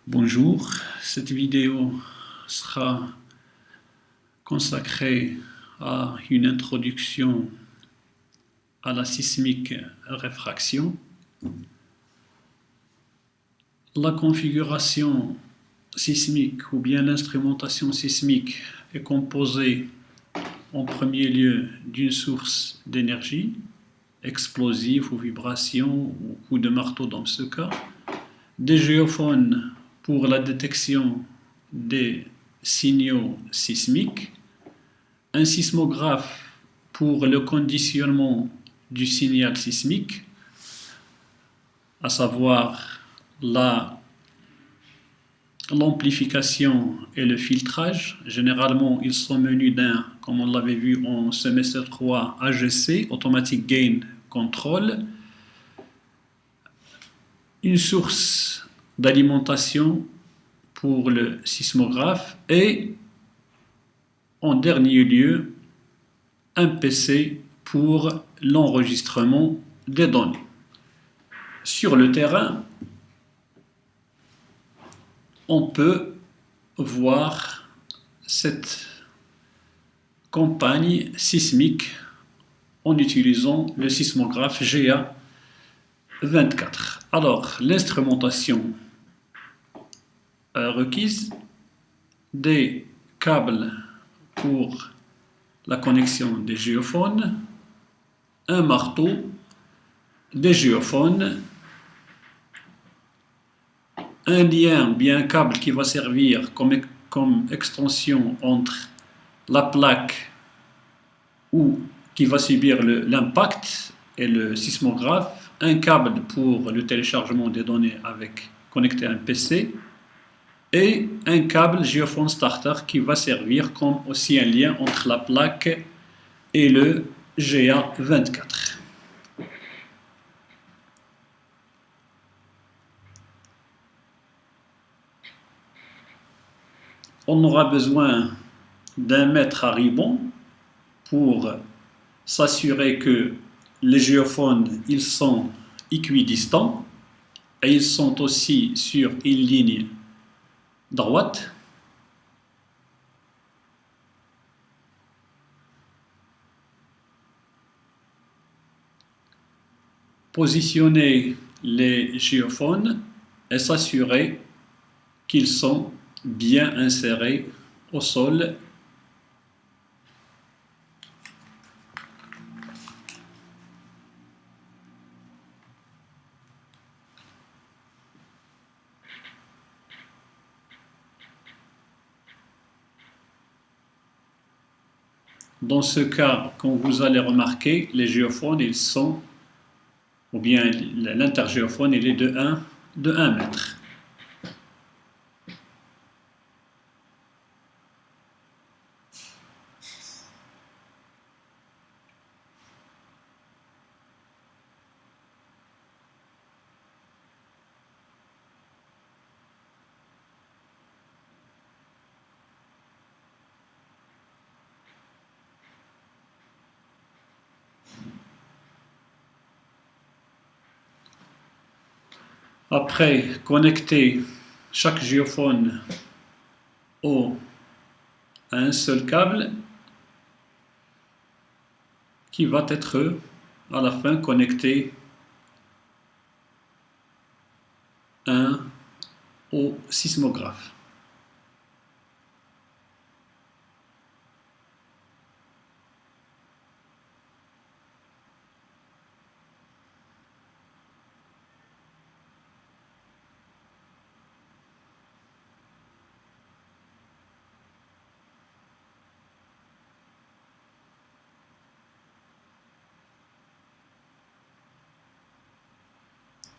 Bonjour, cette vidéo sera consacrée à une introduction à la sismique réfraction. La configuration sismique ou bien l'instrumentation sismique est composée en premier lieu d'une source d'énergie, explosive ou vibration ou coup de marteau dans ce cas, des géophones pour la détection des signaux sismiques, un sismographe pour le conditionnement du signal sismique, à savoir l'amplification et le filtrage. Généralement, ils sont menus d'un, comme on l'avait vu en semestre 3, AGC, Automatic Gain Control, une source d'alimentation pour le sismographe et, en dernier lieu, un PC pour l'enregistrement des données. Sur le terrain, on peut voir cette campagne sismique en utilisant le sismographe GA24. Alors, l'instrumentation requise, des câbles pour la connexion des géophones, un marteau, des géophones, un lien, bien un câble qui va servir comme extension entre la plaque ou qui va subir l'impact et le sismographe, un câble pour le téléchargement des données connecté à un PC et un câble géophone starter qui va servir comme aussi un lien entre la plaque et le GA24. On aura besoin d'un mètre à ribon pour s'assurer que les géophones ils sont équidistants et ils sont aussi sur une ligne droite. Positionner les géophones et s'assurer qu'ils sont bien insérés au sol. Dans ce cas, comme vous allez remarquer, les géophones, ils sont, ou bien l'intergéophone, il est de 1 mètre. Après, connecter chaque géophone à un seul câble qui va être à la fin connecté au sismographe.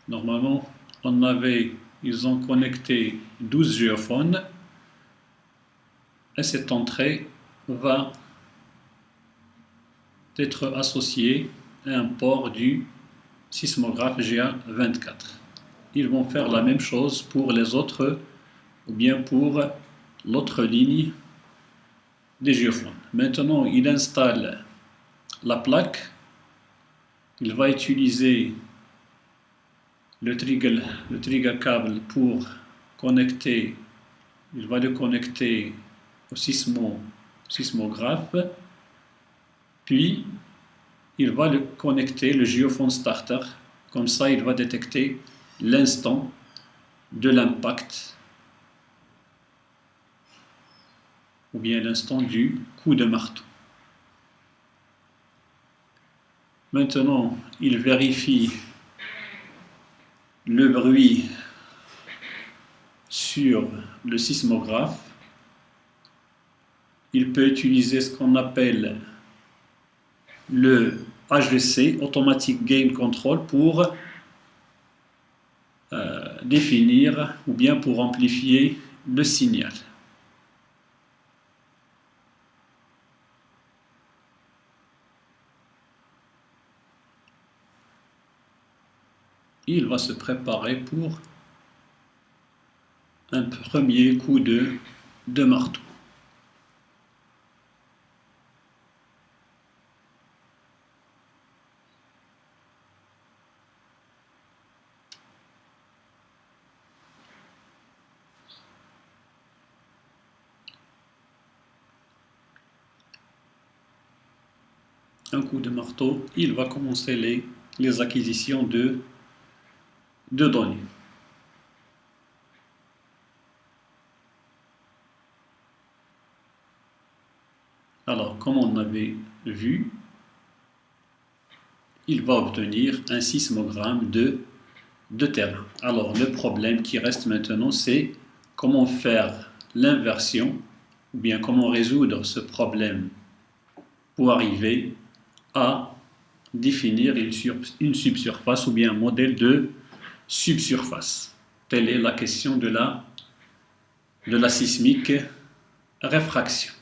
Normalement, ils ont connecté 12 géophones et cette entrée va être associée à un port du sismographe GA24. Ils vont faire la même chose pour les autres ou bien pour l'autre ligne des géophones. Maintenant, il installe la plaque. Il va utiliser le trigger câble pour connecter, il va le connecter au sismographe, puis il va le connecter le géophone starter, comme ça il va détecter l'instant de l'impact ou bien l'instant du coup de marteau. Maintenant, il vérifie le bruit sur le sismographe. Il peut utiliser ce qu'on appelle le HGC, Automatic Gain Control, pour définir ou bien pour amplifier le signal. Il va se préparer pour un premier coup de marteau. Un coup de marteau, il va commencer les acquisitions de données. Alors, comme on avait vu, il va obtenir un sismogramme de terrain. Alors, le problème qui reste maintenant, c'est comment faire l'inversion, ou bien comment résoudre ce problème pour arriver à définir une subsurface ou bien un modèle de subsurface. Telle est la question de la sismique réfraction.